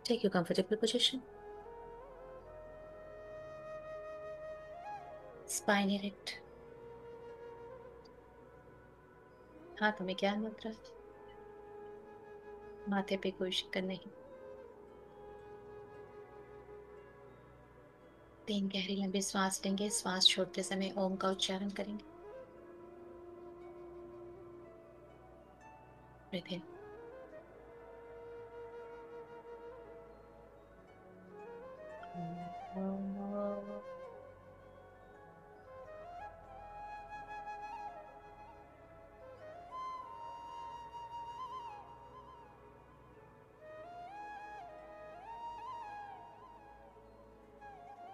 Take your comfortable position. Spine erect. हाथों में ज्ञान मुद्रा, माथे पे कोई शिकन नहीं। 3 गहरी लंबी सांस लेंगे। सांस छोड़ते समय ओम का उच्चारण करेंगे। Breathe in.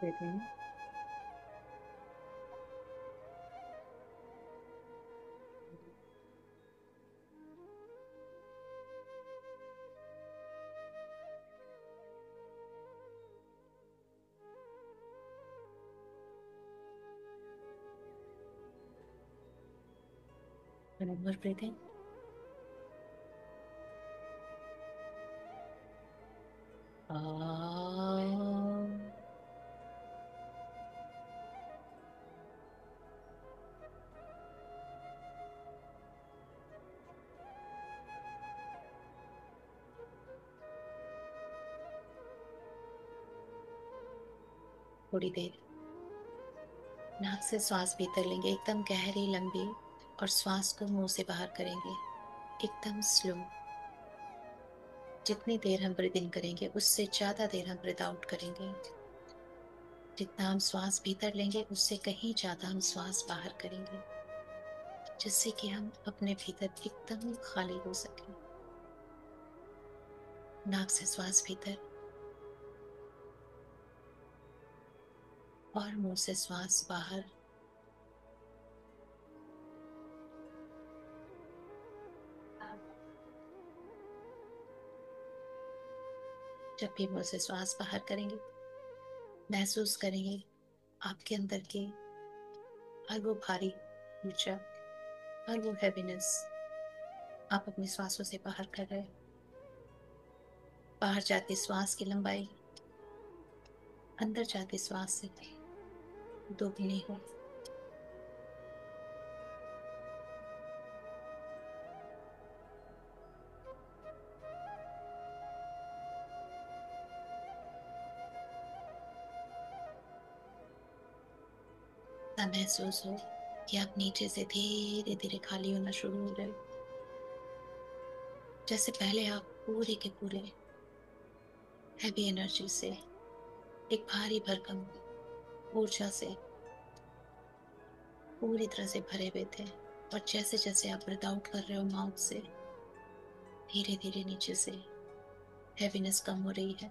Breathe in. One more breath in. थोड़ी देर नाक से श्वास भीतर लेंगे, एकदम गहरी लंबी, और श्वास को मुंह से बाहर करेंगे, एकदम स्लो। जितनी देर हम ब्रीथ इन करेंगे उससे ज्यादा देर हम ब्रीथ आउट करेंगे। जितना हम श्वास भीतर लेंगे उससे कहीं ज्यादा हम श्वास बाहर करेंगे, जिससे कि हम अपने भीतर एकदम खाली हो सके। नाक से श्वास भीतर और मुंह से श्वास बाहर। जब भी मुंह से श्वास बाहर करेंगे, महसूस करेंगे आपके अंदर के हर वो भारी ऊर्जा, हर वो हैवीनेस आप अपनी श्वासों से बाहर कर रहे हैं। बाहर जाती श्वास की लंबाई अंदर जाती श्वास से दोगुनी हो। तब महसूस हो कि आप नीचे से धीरे धीरे खाली होना शुरू हो रहे हो। जैसे पहले आप पूरे के पूरे हैवी एनर्जी से, एक भारी भरकम ऊर्जा से पूरी तरह से भरे हुए थे, और जैसे जैसे आप ब्रीथ आउट कर रहे हो माउथ से, धीरे धीरे नीचे से हैवीनेस कम हो रही है।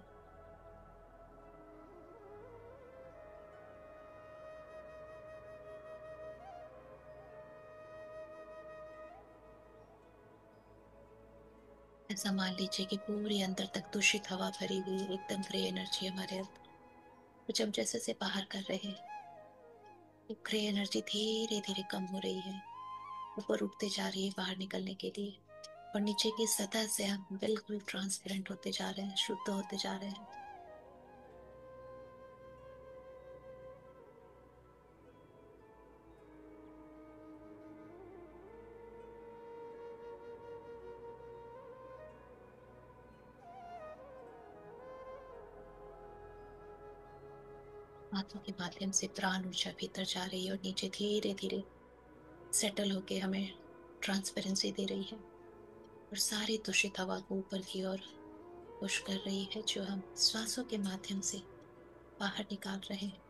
ऐसा मान लीजिए कि पूरी अंदर तक दूषित हवा भरी हुई है, एकदम ग्रे एनर्जी हमारे अंदर। तो जब जैसे से बाहर कर रहे हैं, तो ग्रे एनर्जी धीरे धीरे कम हो रही है, ऊपर उठते जा रही है बाहर निकलने के लिए, और नीचे की सतह से हम बिल्कुल ट्रांसपेरेंट होते जा रहे हैं, शुद्ध होते जा रहे हैं। हाथों के माध्यम से प्राण ऊर्जा भीतर जा रही है और नीचे धीरे धीरे सेटल होके हमें ट्रांसपेरेंसी दे रही है, और सारी दूषित हवा को ऊपर की ओर पुश कर रही है, जो हम श्वासों के माध्यम से बाहर निकाल रहे हैं।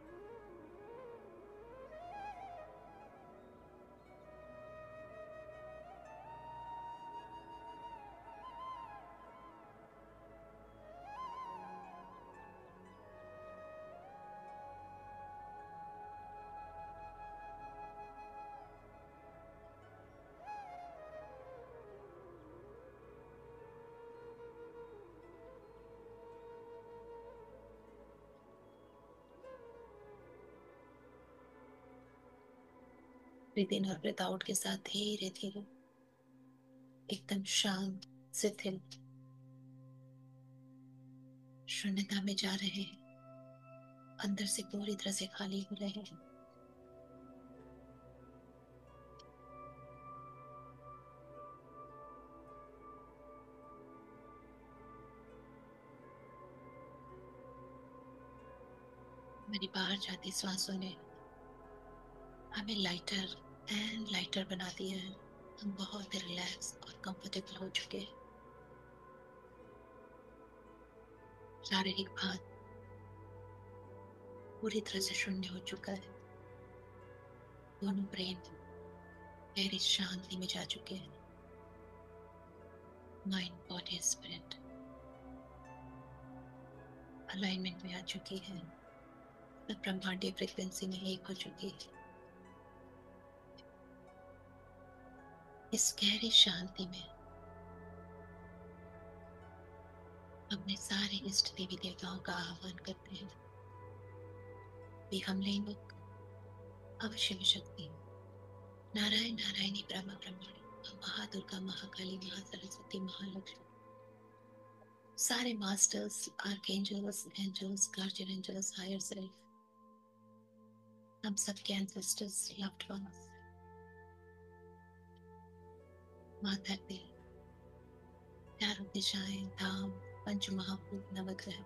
ब्रीथ इन और ब्रीथ आउट के साथ धीरे धीरे एकदम शांत, शिथिल, शून्यता में जा रहे हैं, अंदर से पूरी तरह से खाली हो रहे हैं। मेरी बाहर जाती सांसों ने हमें लाइटर एंड लाइटर बना दिया है। हम बहुत ही रिलैक्स और कंफर्टेबल हो चुके हैं। शारीरिक भार पूरी तरह से शून्य हो चुका है। दोनों ब्रेन गहरी शांति में जा चुके हैं। माइंड बॉडी स्पिरिट अलाइनमेंट में आ चुकी है। सब ब्रह्मांडीय फ्रिक्वेंसी में एक हो चुकी है। इस गहरी शांति में अपने सारे इष्ट देवी देवताओं का आह्वान करते हैं। वे हमले मुख अवश्य शक्ति नारायण नारायणी ब्रह्मा ब्रह्माणी महादुर्गा महाकाली महासरस्वती महालक्ष्मी, सारे masters, archangels, angels, guardian angels, higher self, हम सबके एंसेस्टर्स, लव्ड वंस, माता के चारों दिशाएं, धाम, पंच महाभूत, नवग्रह,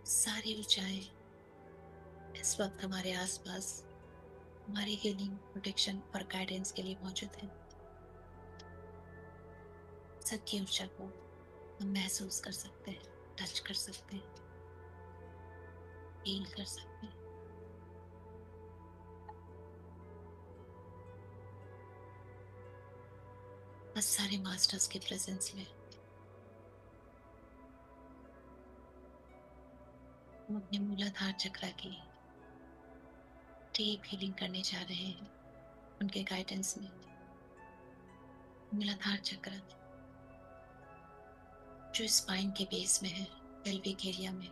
सारी ऊंचाएं इस वक्त हमारे आसपास हमारी हीलिंग, प्रोटेक्शन और गाइडेंस के लिए मौजूद है। सबकी ऊर्जा को हम महसूस कर सकते हैं, टच कर सकते हैं, फील कर सकते हैं। बस सारे मास्टर्स के प्रेजेंस में हम अपने मूलाधार चक्र की डीप हीलिंग करने जा रहे हैं। उनके गाइडेंस में मूलाधार चक्र जो स्पाइन के बेस में है, पेल्विक एरिया में,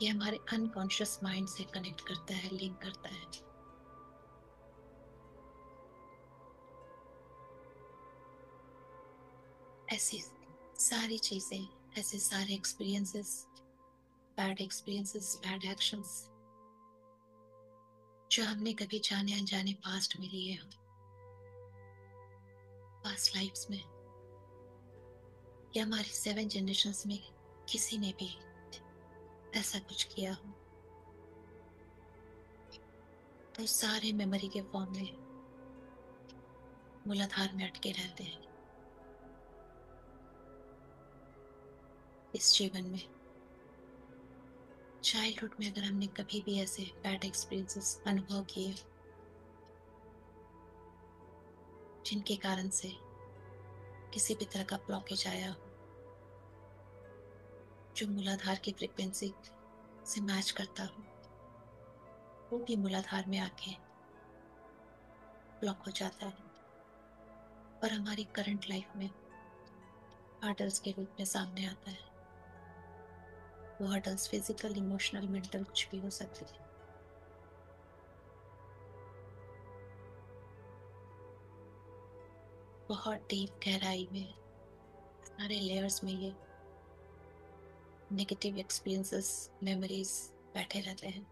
ये हमारे अनकॉन्शियस माइंड से कनेक्ट करता है, लिंक करता है। ऐसी सारी चीजें, ऐसे सारे experiences, bad experiences, bad actions जो हमने कभी जाने अनजाने पास्ट में लिए हो, पास्ट लाइफ्स में, या हमारी 7 जनरेशंस में किसी ने भी ऐसा कुछ किया हो, तो सारे मेमोरी के फॉर्म में मूलाधार में अटके रहते हैं। इस जीवन में चाइल्डहुड में अगर हमने कभी भी ऐसे बैड एक्सपीरियंसेस अनुभव किए जिनके कारण से किसी भी तरह का ब्लॉकेज आया हो, जो मूलाधार की फ्रीक्वेंसी से मैच करता हो, वो भी मूलाधार में आके ब्लॉक हो जाता है और हमारी करंट लाइफ में हर्डल्स के रूप में सामने आता है। वो हर्डल्स फिजिकल, इमोशनल, मेंटल कुछ भी हो सकती है। बहुत डीप गहराई में, सारे लेयर्स में ये नेगेटिव एक्सपीरियंसेस, मेमोरीज बैठे रहते हैं।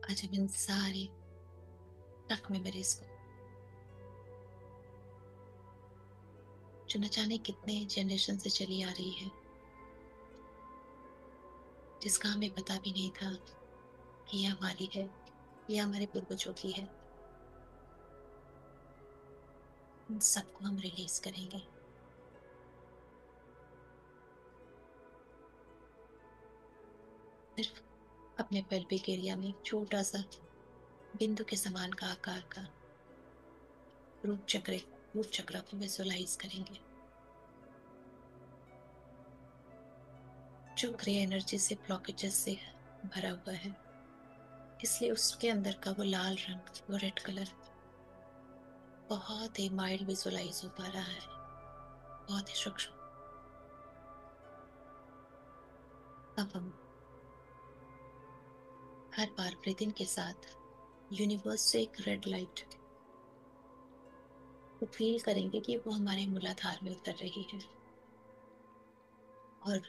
आज हम इन सारी टक मेमोरीज को, जो न जाने कितने जनरेशन से चली आ रही है, जिसका हमें पता भी नहीं था कि यह हमारी है, यह हमारे पूर्वजों की है, उन सबको हम रिलीज करेंगे। सिर्फ अपने पेल्विक एरिया में छोटा सा बिंदु के समान का आकार का रूट चक्र को विजुअलाइज करेंगे, जो ग्रे एनर्जी से, ब्लॉकेजेस से भरा हुआ है। इसलिए उसके अंदर का वो लाल रंग, वो रेड कलर बहुत ही माइल्ड विजुअलाइज हो पा रहा है, बहुत ही सूक्ष्म। अब हम हर बार ब्रीथ इन के साथ यूनिवर्स से एक रेड लाइट को फील करेंगे कि वो हमारे मूलाधार में उतर रही है, और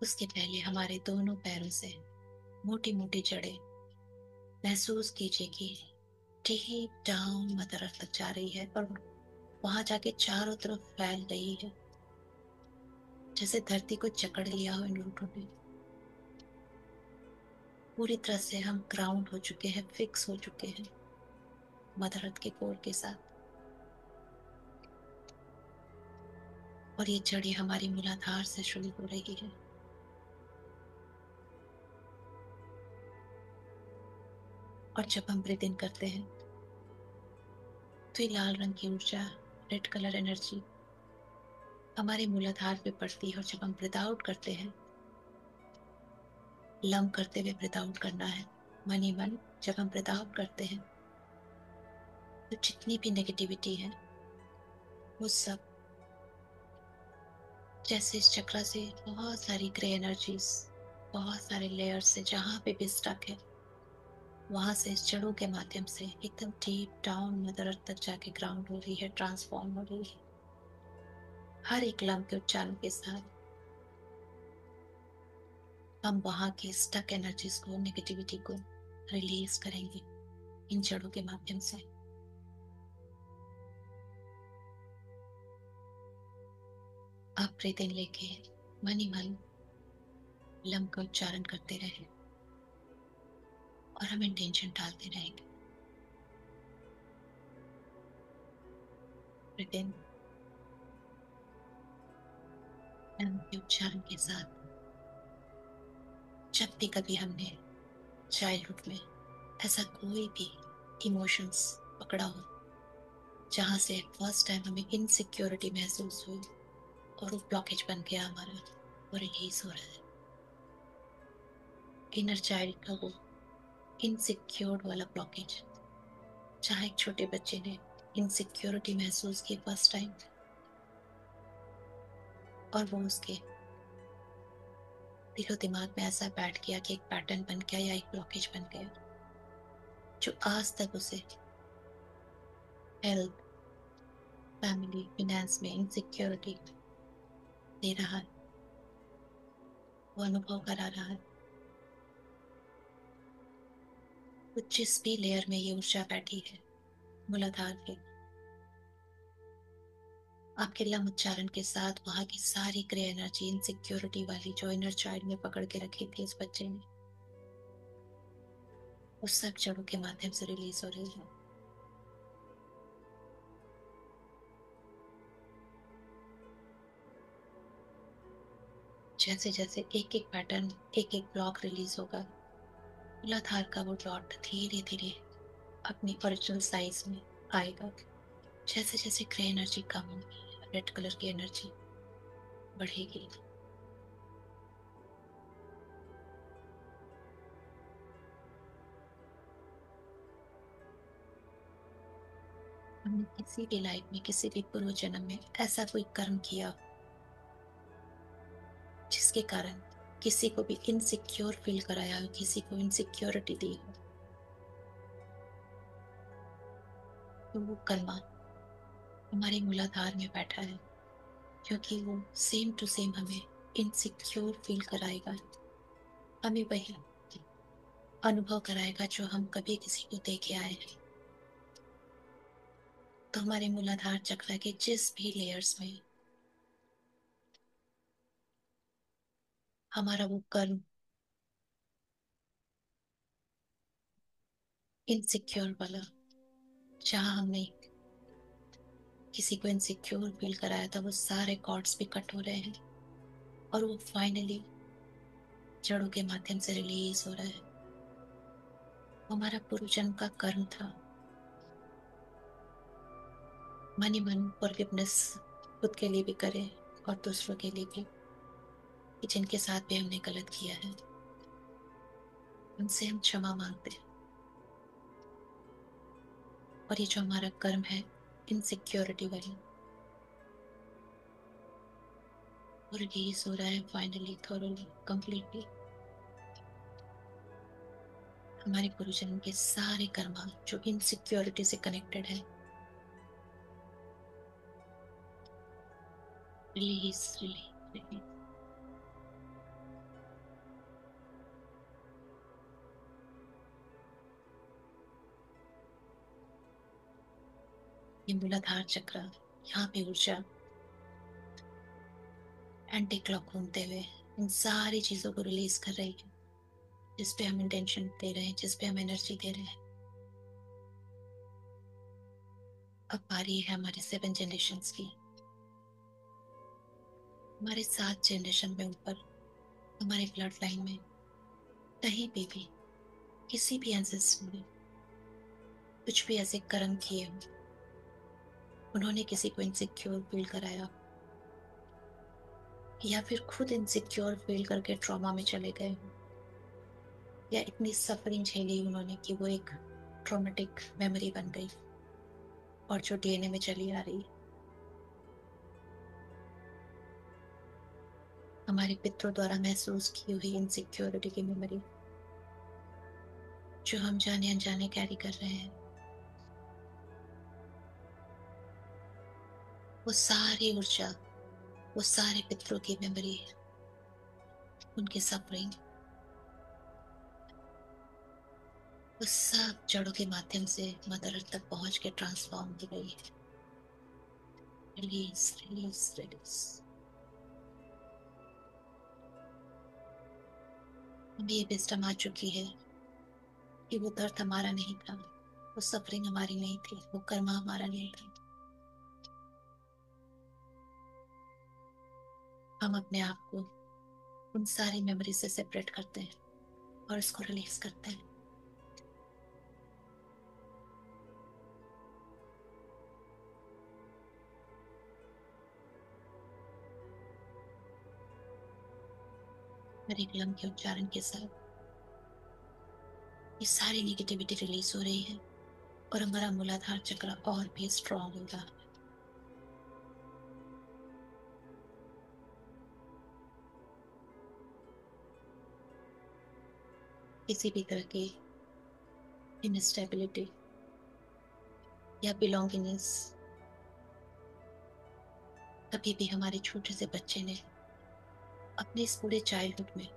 उसके पहले हमारे दोनों पैरों से मोटी मोटी जड़ें महसूस कीजिए कि डीप डाउन मदर अर्थ तक जा रही है और वहां जाके चारों तरफ फैल रही है, जैसे धरती को जकड़ लिया हो इन रूटों ने। पूरी तरह से हम ग्राउंड हो चुके हैं, फिक्स हो चुके हैं मदर अर्थ के कोर के साथ। और ये जड़ें हमारी मूलाधार से शुरू हो रही है। और जब हम ब्रीथ इन करते हैं तो ये लाल रंग की ऊर्जा, रेड कलर एनर्जी हमारे मूलाधार पे पड़ती है। और जब हम ब्रीथ आउट करते हैं, लंब करते हुए ब्रीथ आउट करना है मन ही मन। जब हम ब्रीथ आउट करते हैं तो जितनी भी नेगेटिविटी है वो सब, जैसे इस चक्र से बहुत सारी ग्रे एनर्जीज, बहुत सारे लेयर्स से जहां पे भी स्टक है, वहां से इस जड़ों के माध्यम से एकदम डीप डाउन मदर अर्थ तक जाके ग्राउंड हो रही है, ट्रांसफॉर्म हो रही है। हर एक लम्ब के उच्चारण के साथ हम वहां की स्टक एनर्जीज को, नेगेटिविटी को रिलीज करेंगे इन जड़ों के माध्यम से। आप ब्रीथ इन लेके मन ही मन लम्ब का उच्चारण करते रहें और हम इंटेंशन डालते रहेंगे। ब्रीथ इन, लम्ब के उच्चारण के साथ। जब भी कभी हमने चाइल्डहुड में ऐसा कोई भी इमोशंस पकड़ा हो जहां से फर्स्ट टाइम हमें इनसिक्योरिटी महसूस हुई और वो ब्लॉकेज बन गया हमारा, वो रिलीज हो रहा है। इनर चाइल्ड का वो इनसिक्योर वाला ब्लॉकेज, जहाँ एक छोटे बच्चे ने इनसिक्योरिटी महसूस की फर्स्ट टाइम, और वो उसके दिलो दिमाग में ऐसा बैठ गया कि एक पैटर्न बन गया या एक ब्लॉकेज बन गया, जो आज तक उसे हेल्थ, फैमिली, फिनेंस में इनसिक्योरिटी दे रहा है, वो अनुभव करा रहा है। तो जिस भी लेयर में ये ऊर्जा बैठी है मूलाधार के, आपके लम उच्चारण के साथ वहां की सारी ग्रे एनर्जी, इनसिक्योरिटी वाली जो इनर चाइल्ड में पकड़ के रखी थी इस बच्चे ने, उस सब जड़ों के माध्यम से रिलीज हो रही है। जैसे जैसे एक एक पैटर्न, एक एक ब्लॉक रिलीज होगा, मूलाधार का वो डॉट धीरे धीरे अपनी ओरिजिनल साइज में आएगा। जैसे जैसे ग्रे एनर्जी कम होगी, रेड कलर की एनर्जी बढ़ेगी। हमने किसी भी लाइफ में, किसी भी पूर्व जन्म में ऐसा कोई कर्म किया जिसके कारण किसी को भी इनसिक्योर फील कराया हो, किसी को इनसिक्योरिटी दी हो, तो वो कर्मा हमारे मूलाधार में बैठा है, क्योंकि वो सेम टू सेम हमें इनसिक्योर फील कराएगा। हमें वही अनुभव कराएगा जो हम कभी किसी को देखे आए हैं। तो हमारे मूलाधार चक्र के जिस भी लेयर्स में हमारा वो कर्म इनसिक्योर वाला, जहां हमने किसी को इनसिक्योर फील कराया था, वो सारे कॉर्ड्स भी कट हो रहे हैं और वो फाइनली जड़ों के माध्यम से रिलीज हो रहा है। वो हमारा पूर्व जन्म का कर्म था। मन ही मन फॉरगिवनेस खुद के लिए भी करें और दूसरों के लिए भी, कि जिनके साथ भी हमने गलत किया है उनसे हम क्षमा मांगते हैं। और ये जो हमारा कर्म है इनसिक्योरिटी वाली, वो रिलीज हो रहा है फाइनली, थोरली, कंप्लीटली। हमारे गुरुजनों के सारे कर्मा जो इनसिक्योरिटी से कनेक्टेड है, रिलीज रिलीज रिलीज। ये मूलाधार चक्र, यहाँ पे ऊर्जा एंटी क्लॉक घूमते हुए इन सारी चीजों को रिलीज कर रही है, जिस पे हम इंटेंशन दे रहे हैं, जिस पे हम एनर्जी दे रहे हैं। अब बारी है हमारे 7 जनरेशंस की। हमारे 7 जनरेशन में ऊपर, हमारे ब्लड लाइन में कहीं पे भी किसी भी एंसेस्टर ने कुछ भी ऐसे कर्म किए हो, उन्होंने किसी को इनसिक्योर फील कराया, या फिर खुद इनसिक्योर फील करके ट्रॉमा में चले गए हो, या इतनी सफरिंग झेली उन्होंने कि वो एक ट्रॉमेटिक मेमोरी बन गई और जो डीएनए में चली आ रही है। हमारे पितरों द्वारा महसूस की हुई इनसिक्योरिटी की मेमोरी जो हम जाने अनजाने कैरी कर रहे हैं, वो सारी ऊर्जा, वो सारे पितरों की मेमोरी, उनकी सफरिंग, वो सब जड़ों के माध्यम से मदर अर्थ तक पहुंच के ट्रांसफॉर्म की गई है। Release release release. हमें ये विजडम आ चुकी है कि वो दर्द हमारा नहीं था, वो सफरिंग हमारी नहीं थी, वो कर्मा हमारा नहीं था। हम अपने आप को उन सारी मेमोरी से सेपरेट करते हैं और इसको रिलीज करते हैं। हर एक लम्ब के उच्चारण के साथ ये सारी नेगेटिविटी रिलीज हो रही है और हमारा मूलाधार चक्र और भी स्ट्रांग होगा। किसी भी तरह की इनस्टेबिलिटी या बिलोंगिंगनेस कभी भी हमारे छोटे से बच्चे ने अपने इस पूरे चाइल्डहुड में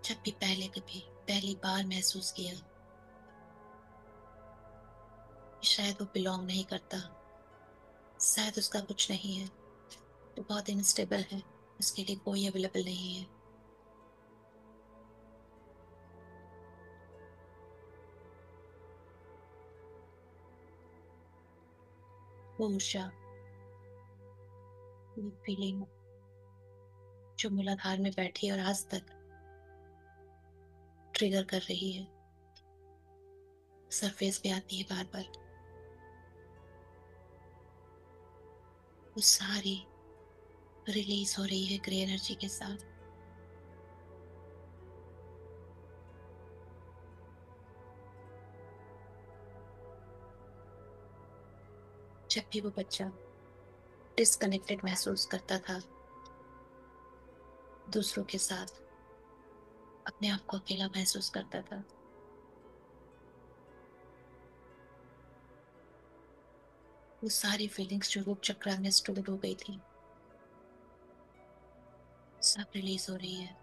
जब भी कभी पहली बार महसूस किया कि शायद वो बिलोंग नहीं करता, शायद उसका कुछ नहीं है, तो बहुत इनस्टेबल है, उसके लिए कोई अवेलेबल नहीं है, वो ऊर्जा, वो फीलिंग जो मूलाधार में बैठी और आज तक ट्रिगर कर रही है, सरफेस पे आती है बार बार, वो सारी रिलीज हो रही है ग्रे एनर्जी के साथ। जब भी वो बच्चा डिस्कनेक्टेड महसूस करता था दूसरों के साथ, अपने आप को अकेला महसूस करता था, वो सारी फीलिंग्स जो रूप चक्र में स्टोर हो गई थी, सब रिलीज हो रही है।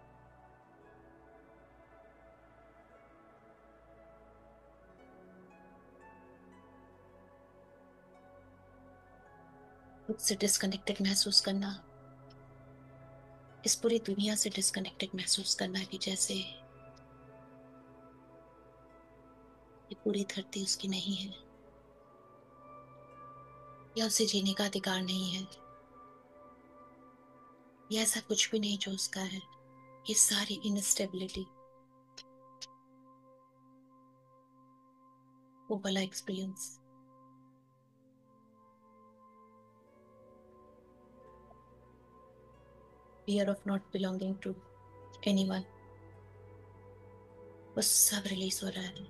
खुद से डिस्कनेक्टेड महसूस करना, इस पूरी दुनिया से डिस्कनेक्टेड महसूस करना कि जैसे ये पूरी धरती उसकी नहीं है, या उसे जीने का अधिकार नहीं है, या ऐसा कुछ भी नहीं जो उसका है। ये सारी इनस्टेबिलिटी, वो वाला experience, fear of not belonging to anyone, वो सब रिलीज हो रहा है।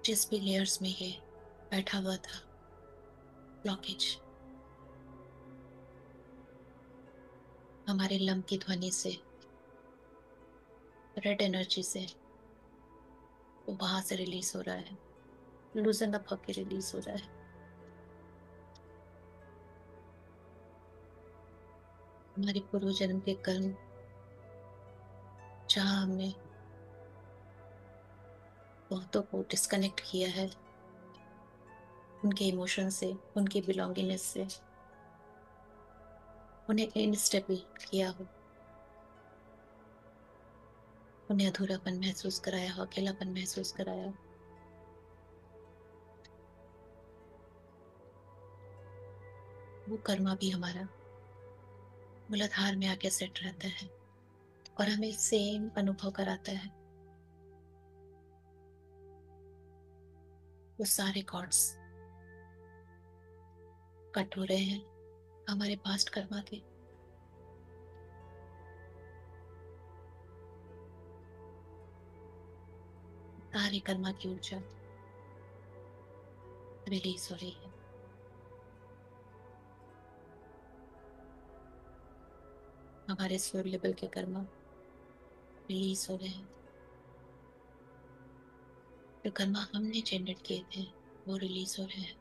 जिस भी लेयर्स में ये बैठा हुआ था ब्लॉकेज, हमारे लम की ध्वनि से रेड एनर्जी से वो वहां से रिलीज हो रहा है, लूजन अप होके रिलीज हो रहा है। हमारे पूर्व जन्म के कर्म, जहाँ हमने बहुतों को डिस्कनेक्ट किया है उनके इमोशन से, उनके बिलोंगिंगनेस से, उन्हें इनस्टेबल किया हो, उन्हें अधूरापन महसूस कराया हो, अकेलापन महसूस कराया हो, वो कर्मा भी हमारा मूलाधार में आके सेट रहता है और हमें सेम अनुभव कराता है। वो सारे कॉर्ड्स कट हो रहे हैं हमारे पास्ट कर्मा के। सारे कर्मा की ऊर्जा रिलीज हो रही है। हमारे सोल लेवल के कर्मा रिलीज हो रहे हैं। जो कर्मा हमने जनरेट किए थे वो रिलीज हो रहे हैं।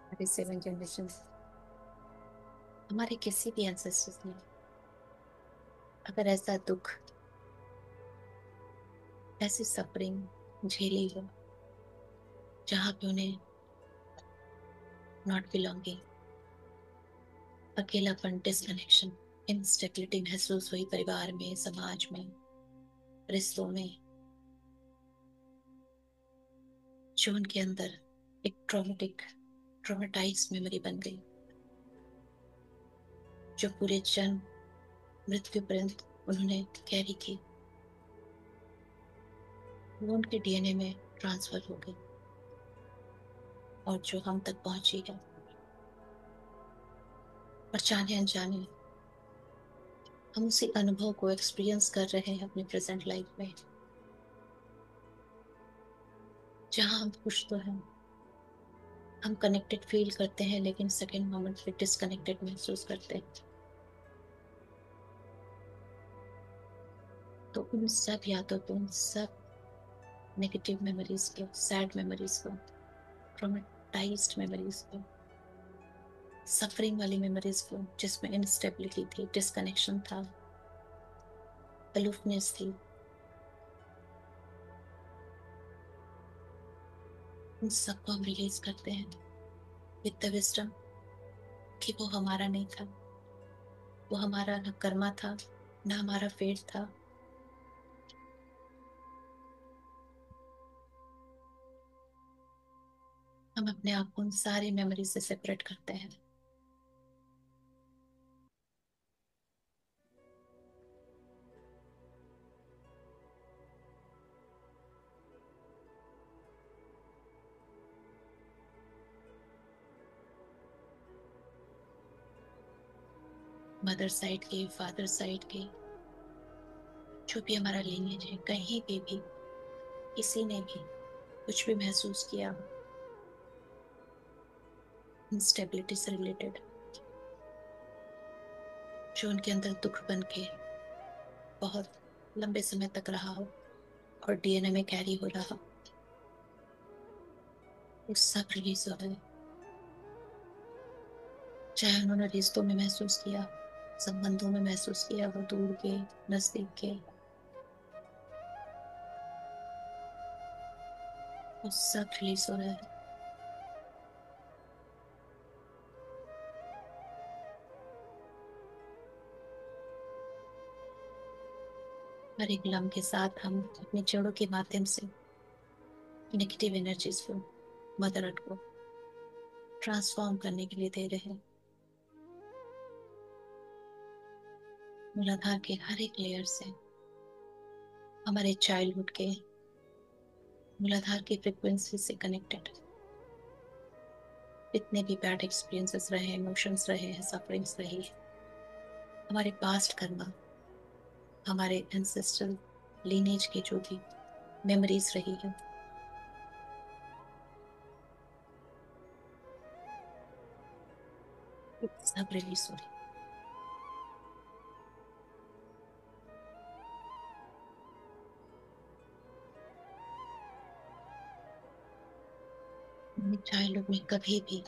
हमारे 7 जनरेशन, हमारे किसी भी एंसेस्टर्स ने अगर ऐसा दुख, ऐसी सफरिंग झेली हो जहाँ पे उन्हें नॉट बिलोंगिंग, अकेलापन, डिसकनेक्शन, इंस्टेबिलिटी महसूस हुई परिवार में, समाज में, रिश्तों में, जो उनके अंदर एक ट्रॉमेटाइज मेमोरी बन गई, जो पूरे जन्म मृत्यु पर्यंत उन्होंने कैरी की, वो उनके डीएनए में ट्रांसफर हो गई और जो हम तक पहुंची है। और जाने अनजाने हम उसी अनुभव को एक्सपीरियंस कर रहे हैं अपने प्रेजेंट लाइफ में, जहाँ हम खुश तो हैं, हम कनेक्टेड फील करते हैं, लेकिन सेकेंड मोमेंट पे डिसकनेक्टेड महसूस करते हैं। तो उन सब यादों को, उन सब नेगेटिव मेमोरीज को, सैड मेमोरीज को, ट्रॉमेटाइज्ड मेमोरीज को, सफरिंग वाली मेमोरीज को, जिसमें इंस्टेबिलिटी थी, डिसकनेक्शन था, अलोफनेस थी, उन सबको हम रिलीज करते हैं विद द विजडम कि वो हमारा नहीं था, वो हमारा न कर्मा था, न हमारा फेट था। हम अपने आप को उन सारी मेमोरी से सेपरेट करते हैं। मदर साइड के, फादर साइड के, जो भी हमारा लीनियज है, कहीं पे भी किसी ने भी कुछ भी महसूस किया हो इंस्टेबिलिटी से रिलेटेड, जो उनके अंदर दुख बन के बहुत लंबे समय तक रहा हो और डीएनए में कैरी हो रहा हो, वो सब रिलीज हो रहा है। चाहे उन्होंने रिश्तों में महसूस किया, संबंधों में महसूस किया हो, दूर के, नजदीक के, वो सब रिलीज हो रहा है। हर एक लम्हे के साथ हम अपने जड़ों के माध्यम से नेगेटिव एनर्जीज को, मदर अर्थ को ट्रांसफॉर्म करने के लिए दे रहे हैं। मूलाधार के हर एक लेयर से हमारे चाइल्डहुड के मूलाधार की फ्रिक्वेंसी से कनेक्टेड इतने भी बैड एक्सपीरियंसेस रहे, इमोशंस रहे हैं, सफरिंग्स रही है, हमारे पास्ट कर्मा, हमारे एंसेस्ट्रल लीनेज की जो भी मेमोरीज रही है, सब रिलीज हो रही है। चाइल्डहुड में कभी भी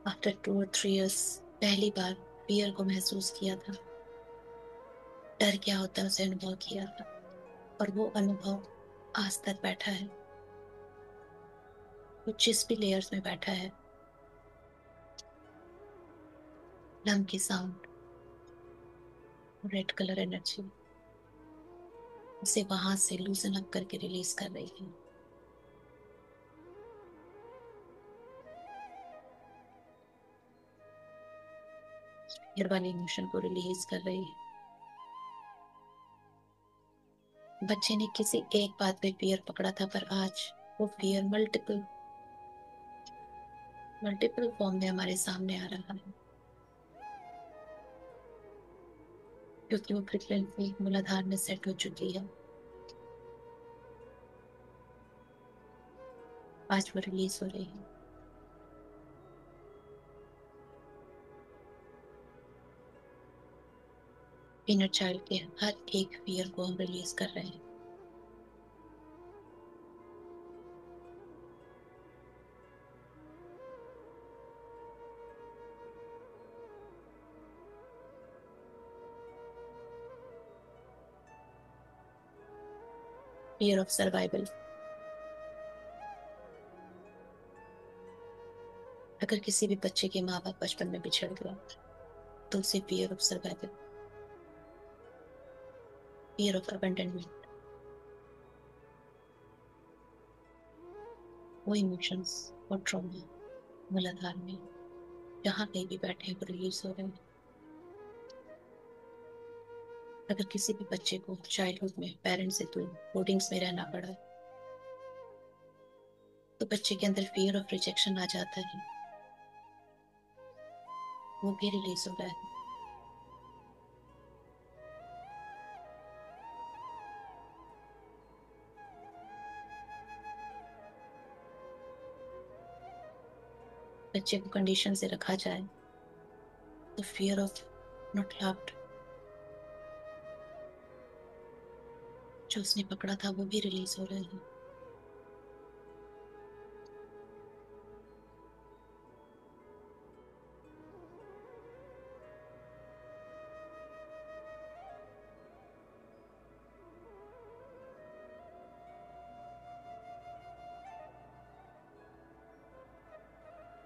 आफ्टर 2 और 3 years पहली बार फियर को महसूस किया था, डर क्या होता है उसे अनुभव किया था, और वो अनुभव आज तक बैठा है। वो जिस भी लेयर्स में बैठा है, लंग की साउंड, रेड कलर एनर्जी उसे वहां से लूजन अप करके रिलीज कर रही है। फियर वाले इमोशन को रिलीज कर रही है। बच्चे ने किसी एक बात पे फियर पकड़ा था, पर आज वो फियर मल्टीपल मल्टीपल फॉर्म में हमारे सामने आ रहा है, क्योंकि वो फ्रिक्वेंसी मूलाधार में सेट हो चुकी है। आज वो रिलीज हो रही है। इनर चाइल्ड के हर एक फियर को हम रिलीज कर रहे हैं। Fear of survival. अगर किसी भी बच्चे के माँ बाप बचपन में बिछड़ गया, तो उसे fear of survival, fear of abandonment, वो इमोशंस और ट्रॉमा मूलाधार में जहाँ कहीं भी बैठे हैं वो रिलीज हो रहे हैं। अगर किसी भी बच्चे को चाइल्डहुड में पेरेंट्स से दूर बोर्डिंग्स में रहना पड़ा, तो बच्चे के अंदर फियर ऑफ रिजेक्शन आ जाता है, वो भी रिलीज हो रहा है। बच्चे को कंडीशन से रखा जाए तो फियर ऑफ नॉट लव्ड जो उसने पकड़ा था वो भी रिलीज हो रहे हैं।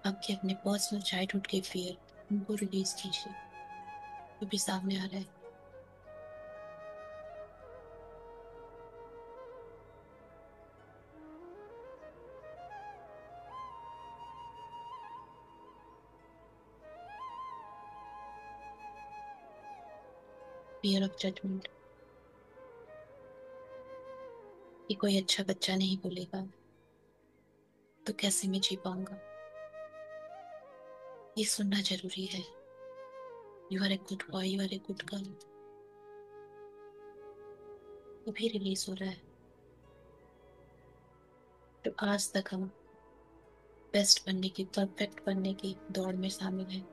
आपके अपने पर्सनल चाइल्डहुड के फियर, उनको रिलीज कीजिए, वो भी सामने आ रहा है। फियर ऑफ जजमेंट, कि कोई अच्छा बच्चा नहीं बोलेगा तो कैसे मैं जी पाऊंगा, ये सुनना जरूरी है। You are a good boy, you are a good girl, वो भी रिलीज हो रहा है। तो आज तक हम बेस्ट बनने की, परफेक्ट बनने की दौड़ में शामिल हैं।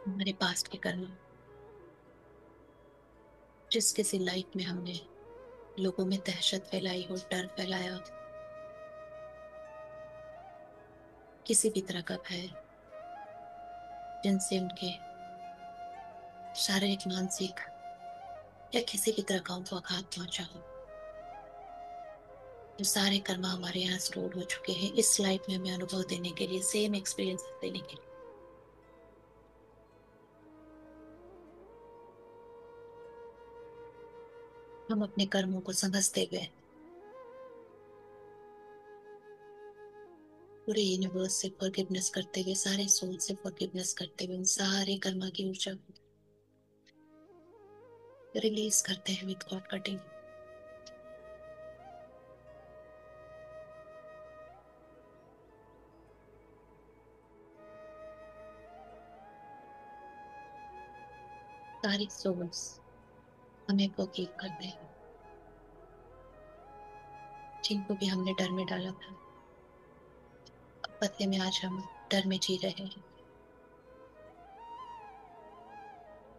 हमारे पास्ट के कर्म, जिस किसी लाइफ में हमने लोगों में दहशत फैलाई हो, डर फैलाया, किसी भी तरह का भय, जिनसे उनके शारीरिक, मानसिक या किसी भी तरह का उनको आघात पहुंचा हो, जो सारे कर्मा हमारे यहाँ स्टोर हो चुके हैं इस लाइफ में हमें अनुभव देने के लिए, सेम एक्सपीरियंस देने के लिए। हम अपने कर्मों को समझते हुए पूरे यूनिवर्स से फॉरगिवनेस करते हुए, सारे सोल से फॉरगिवनेस करते हुए, उन सारे कर्मा की ऊर्जा रिलीज करते हैं विद गॉड कटिंग। सारी सोल्स हमें फॉरगिव करते हैं, जिनको भी हमने डर में डाला था। अब बदले में आज हम डर में जी रहे हैं।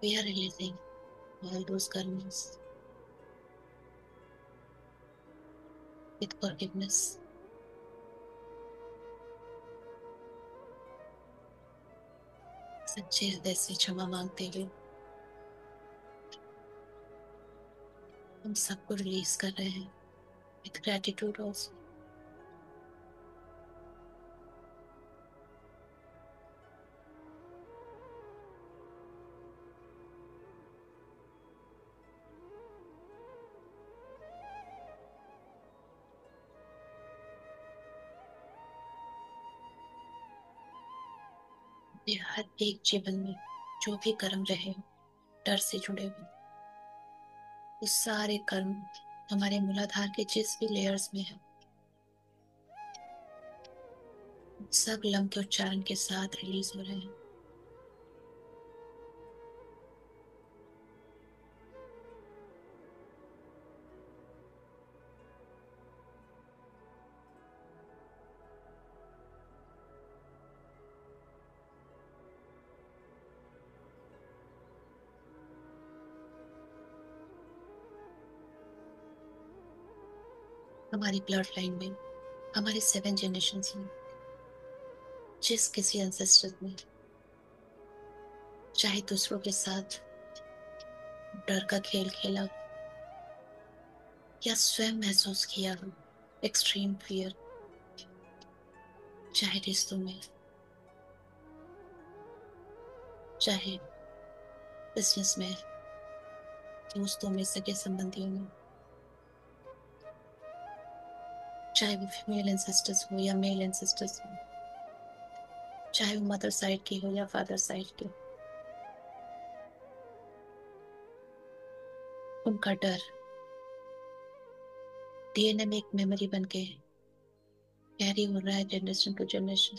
We are releasing all those karmas with forgiveness. सच्चे हृदय से क्षमा मांगते हुए हम सबको रिलीज कर रहे हैं विद ग्रेटिट्यूड ऑल्सो। ये हर एक जीवन में जो भी कर्म रहे हो डर से जुड़े हुए, वो सारे कर्म हमारे मूलाधार के जिस भी लेयर्स में है, सब लम के उच्चारण के साथ रिलीज हो रहे हैं। हमारी ब्लड लाइन में, हमारे 7 जनरेशन में, जिस किसी एंसेस्टर ने चाहे दूसरों के साथ डर का खेल खेला या स्वयं महसूस किया हो एक्सट्रीम फियर, चाहे रिश्तों में, चाहे बिजनेस में, दोस्तों में, सगे संबंधियों में, चाहे वो फीमेल एंसेस्टर्स हो या मेल एंसेस्टर्स हो, चाहे वो मदर साइड की हो या फादर साइड की, उनका डर डीएनए में एक मेमोरी बन के कैरी हो रहा है जनरेशन टू जनरेशन,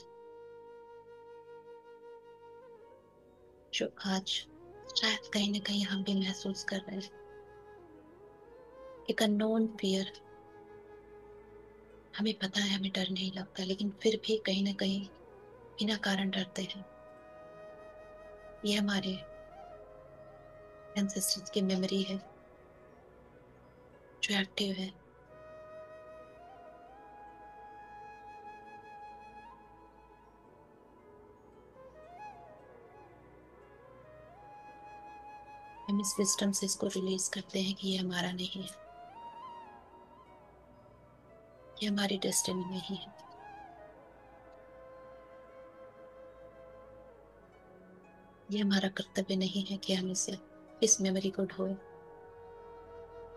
जो आज शायद कहीं ना कहीं हम भी महसूस कर रहे हैं। एक अननोन फियर, हमें पता है हमें डर नहीं लगता, लेकिन फिर भी कहीं ना कहीं बिना कारण डरते हैं। ये हमारे एंसेस्टर्स की मेमोरी है जो एक्टिव है। हम इस विजडम से इसको रिलीज करते हैं कि ये हमारा नहीं है, ये हमारी डेस्टिनी नहीं है। ये हमारा कर्तव्य नहीं है कि हम इसे, इस मेमोरी को ढोए,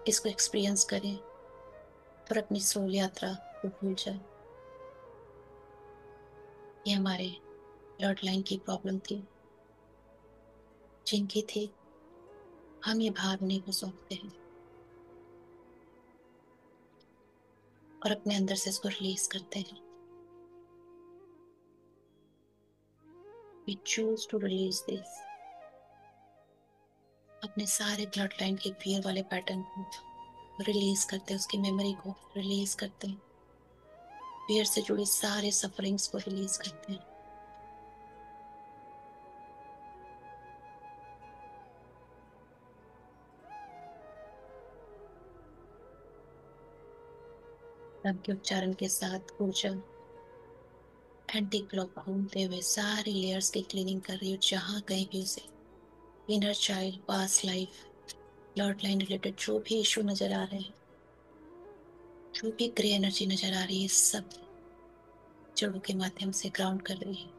इसको एक्सपीरियंस करें और अपनी सोल यात्रा को भूल जाए। ये हमारे ब्लड लाइन की प्रॉब्लम थी, जिनकी थी, हम ये भार नहीं को सौंपते हैं और अपने अंदर से इसको रिलीज करते हैं। We choose to release this। अपने सारे ब्लड लाइन के फियर वाले पैटर्न को रिलीज करते हैं, उसकी मेमोरी को रिलीज करते हैं, फियर से जुड़ी सारे सफरिंग्स को रिलीज करते हैं। रब के उच्चारण के साथ ऊर्जा एंटी क्लॉक घूमते हुए सारी लेयर्स की क्लीनिंग कर रही हो, जहां कहीं भी उसे inner child, past life, blood line related जो भी इशू नजर आ रहे हैं, जो भी ग्रे एनर्जी नजर आ रही है, सब जड़ों के माध्यम से ग्राउंड कर रही है।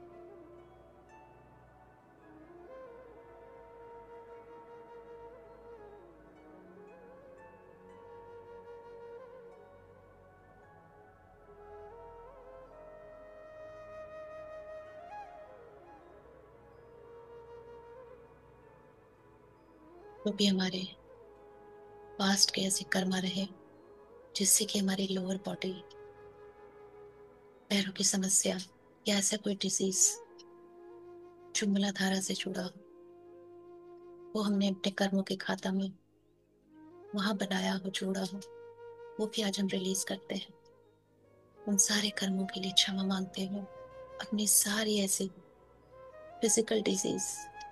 तो भी हमारे पास्ट के ऐसे कर्मा रहे जिससे कि हमारी लोअर बॉडी, पैरों की समस्या या ऐसा कोई डिजीज जो मूलाधारा से जुड़ा हो, वो हमने अपने कर्मों के खाता में वहां बनाया हो, जोड़ा हो, वो भी आज हम रिलीज करते हैं। उन सारे कर्मों के लिए क्षमा मांगते हुए अपनी सारी ऐसी फिजिकल डिजीज,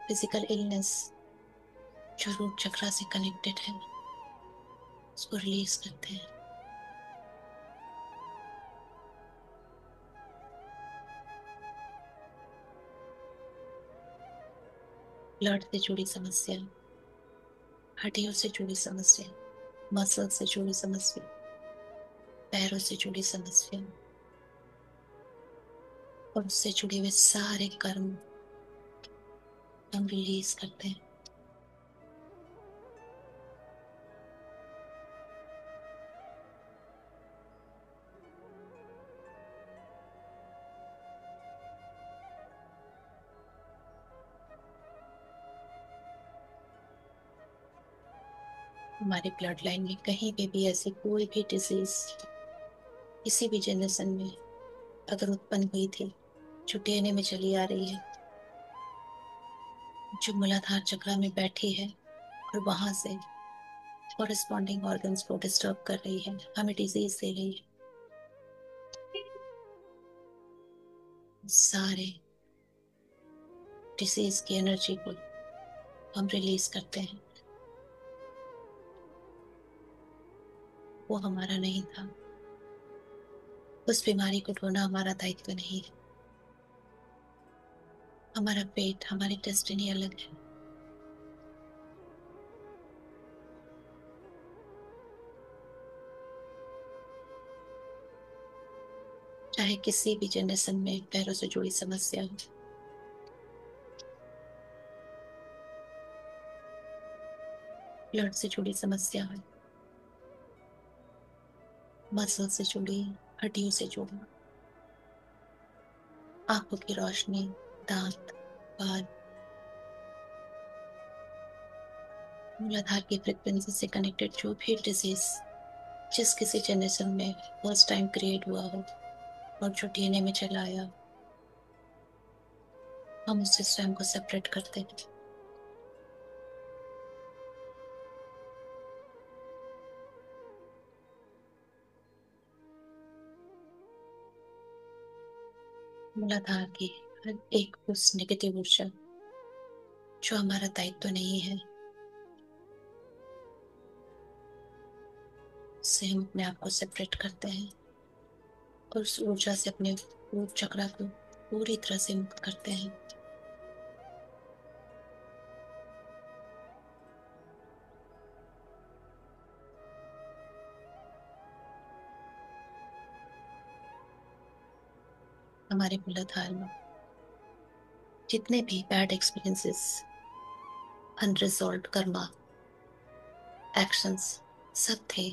फिजिकल इलनेस जो रूट चक्रा से कनेक्टेड है, उसको रिलीज करते हैं। ब्लड से जुड़ी समस्या, हड्डियों से जुड़ी समस्या, मसल से जुड़ी समस्या, पैरों से जुड़ी समस्या और उससे जुड़े हुए सारे कर्म हम रिलीज करते हैं। हमारे ब्लड लाइन में कहीं पे भी ऐसी कोई भी डिजीज किसी भी जनरेशन में अगर उत्पन्न हुई थी, जो डीएनए में चली आ रही है, जो मूलाधार चक्र में बैठी है और वहां से कॉरेस्पॉन्डिंग ऑर्गन्स को डिस्टर्ब कर रही है, हमें डिजीज दे रही है, सारे डिसीज की एनर्जी को हम रिलीज करते हैं। वो हमारा नहीं था, उस बीमारी को ढूंढना हमारा दायित्व नहीं है। हमारा पेट, हमारी डेस्टिनी अलग है। चाहे किसी भी जनरेशन में पैरों से जुड़ी समस्या हो, ब्लड से जुड़ी समस्या हो, मसल से जुड़ी, हड्डियों से जुड़ी, आंखों की रोशनी, दांत, बाल, मूलाधार की फ्रिक्वेंसी से कनेक्टेड जो भी डिजीज जिस किसी जनरेशन में फर्स्ट टाइम क्रिएट हुआ हो और जो डीएनए में चला आया, हम उससे स्वयं को सेपरेट करते हैं। मूलाधार की हर एक उस नेगेटिव ऊर्जा जो हमारा दायित्व नहीं है, उससे हम अपने आप को सेपरेट करते हैं और उस ऊर्जा से अपने रूट चक्र को पूरी तरह से मुक्त करते हैं। हमारे मूलाधार में जितने भी bad experiences, unresolved Karma, actions सब थे,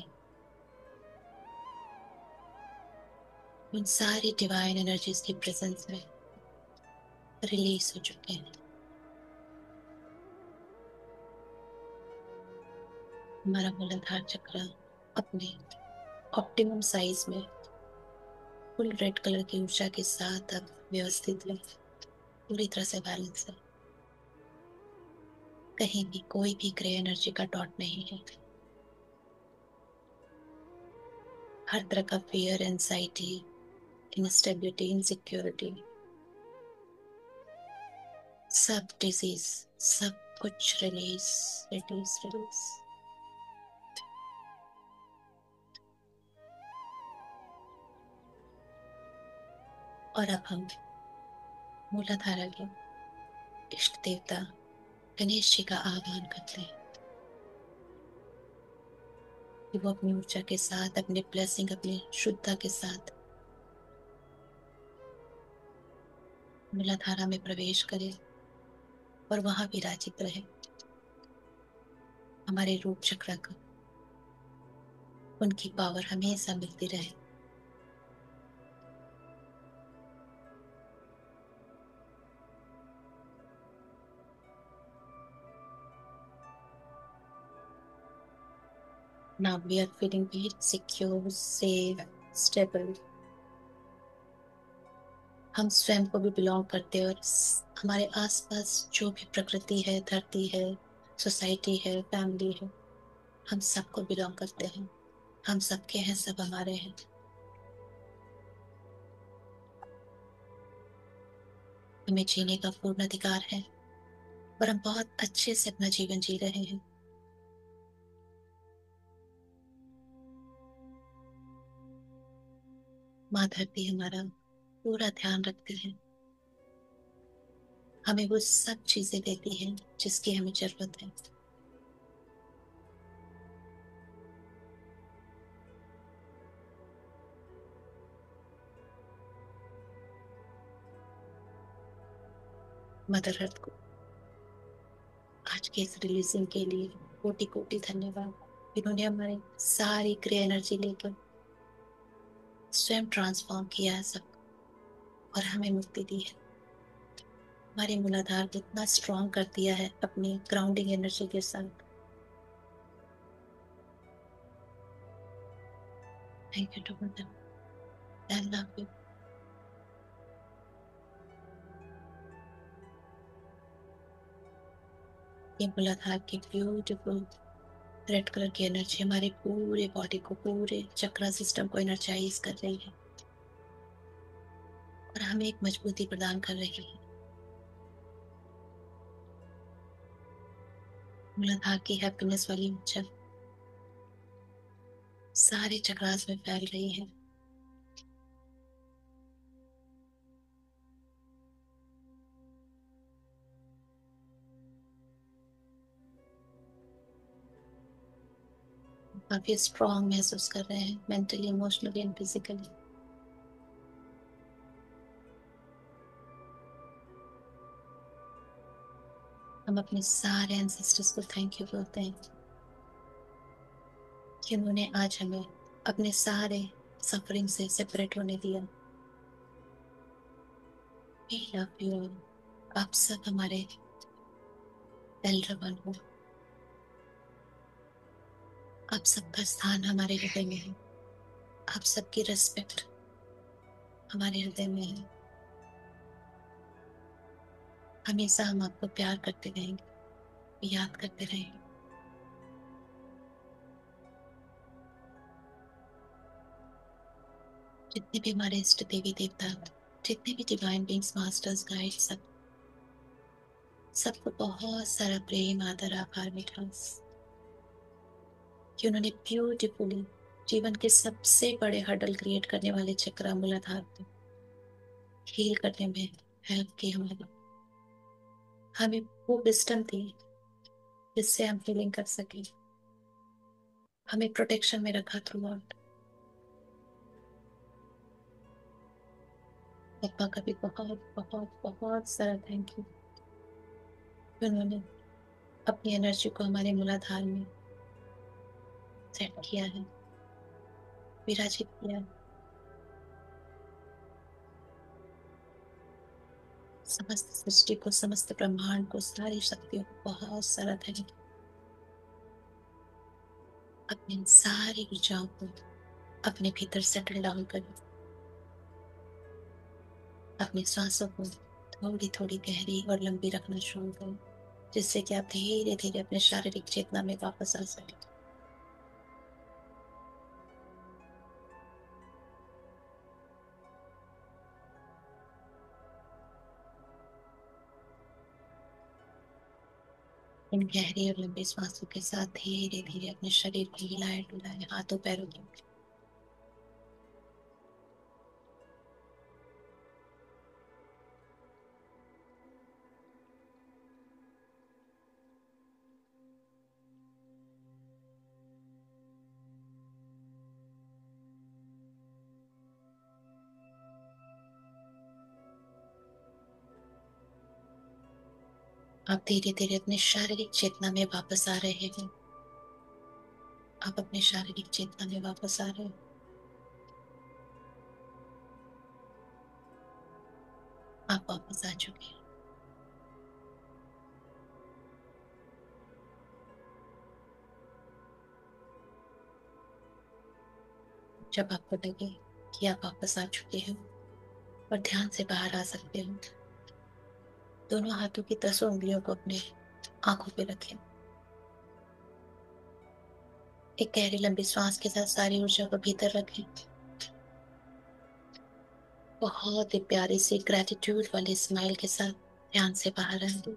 उन सारी डिवाइन एनर्जीज की प्रेजेंस में रिलीज हो चुके हैं। हमारा मूलाधार चक्र अपने ऑप्टिमम साइज में फुल रेड कलर की ऊर्जा के साथ अब व्यवस्थित है, पूरी तरह से बैलेंस है। कहीं भी कोई भी ग्रे एनर्जी का डॉट नहीं है। हर तरह का फियर, एंजाइटी, इंस्टेबिलिटी, इनसिक्योरिटी, सब डिजीज, सब कुछ रिलीज, रिलीज, रिलीज। और अब हम मूलाधारा के इष्ट देवता गणेश जी का आह्वान करते हैं कि वो अपनी ऊर्जा के साथ, अपने ब्लेसिंग, अपनी शुद्धता के साथ मूलाधारा में प्रवेश करे और वहां विराजित रहे। हमारे रूप चक्र को उनकी पावर हमेशा मिलती रहे। Now we are feeling very secure, safe, stable. हम स्वयं को भी बिलोंग करते हैं और हमारे आसपास जो भी प्रकृति है, धरती है, सोसाइटी है, फैमिली है, हम सबको बिलोंग करते हैं। हम सबके हैं, सब हमारे हैं। हमें जीने का पूर्ण अधिकार है और हम बहुत अच्छे से अपना जीवन जी रहे हैं। माँ धरती हमारा पूरा ध्यान रखती है। हमें वो सब चीजें देती है जिसकी हमें जरूरत है। मदर अर्थ को आज के इस रिलीजिंग के लिए कोटि कोटि धन्यवाद। इन्होंने हमारी सारी क्रिया एनर्जी लेकर स्वयं ट्रांसफॉर्म किया है सब और हमें मुक्ति दी है। हमारे मूलाधार को इतना स्ट्रॉन्ग कर दिया है अपनी ग्राउंडिंग एनर्जी के साथ। Thank you to mother. I love you. ये मूलाधार की ब्यूटीफुल रेड कलर की एनर्जी हमारे पूरे बॉडी को, पूरे चक्रा सिस्टम को एनर्जाइज कर रही है और हमें एक मजबूती प्रदान कर रही है। मूलाधार की हैप्पीनेस वाली ऊर्जा सारे चक्रास में फैल रही है। काफी स्ट्रॉन्ग महसूस कर रहे हैं मेंटली, इमोशनली एंड फिजिकली। हम अपने सारे एंसेस्टर्स को थैंक यू बोलते हैं कि उन्होंने आज हमें अपने सारे सफरिंग से सेपरेट होने दिया। We love you all. आप सब हमारे एल्डर वन हो। आप सबका स्थान हमारे हृदय में है। आप सबकी रिस्पेक्ट हमारे हृदय में है। हमेशा हम आपको प्यार करते रहेंगे, याद करते रहेंगे। जितने भी हमारे इष्ट देवी देवता, जितने भी डिवाइन बींग्स, मास्टर्स, गाइड, सबको बहुत सारा प्रेम, आदर, आभार, मिठास कि उन्होंने ब्यूटीफुली जीवन के सबसे बड़े हर्डल क्रिएट करने वाले चक्र मूलाधार को हील करने में हेल्प की हमारी। हमें वो विजडम दी जिससे हम हीलिंग कर सके। हमें प्रोटेक्शन में रखा थ्रू आउट। पापा का भी बहुत बहुत बहुत सारा थैंक यू। उन्होंने अपनी एनर्जी को हमारे मूलाधार में सेट किया है, विराजित किया है। समस्त सृष्टि को, समस्त ब्रह्मांड को, सारी शक्तियों को बहुत सारा थैंक यू। अपनी इन सारी ऊर्जाओं को अपने भीतर सेटल डाउन करें। अपनी सांसों को थोड़ी थोड़ी गहरी और लंबी रखना शुरू करें, जिससे कि आप धीरे धीरे अपने शारीरिक चेतना में वापस आ सकें। इन गहरी और लंबी सांसों के साथ धीरे धीरे अपने शरीर को हिलाए डुलाए, हाथों पैरों को। आप धीरे धीरे अपने शारीरिक चेतना में वापस आ रहे हैं। आप अपने शारीरिक चेतना में वापस आ रहे हो। आप वापस आ चुके हैं। जब आपको लगे कि आप वापस आ चुके हो और ध्यान से बाहर आ सकते हो, दोनों हाथों की 10 उंगलियों को अपने आंखों पे रखें। एक गहरी लंबी सांस के साथ सारी ऊर्जा को भीतर रखें। बहुत ही प्यारी सी ग्रेटिट्यूड वाली स्माइल के साथ ध्यान से बाहर आएंगे।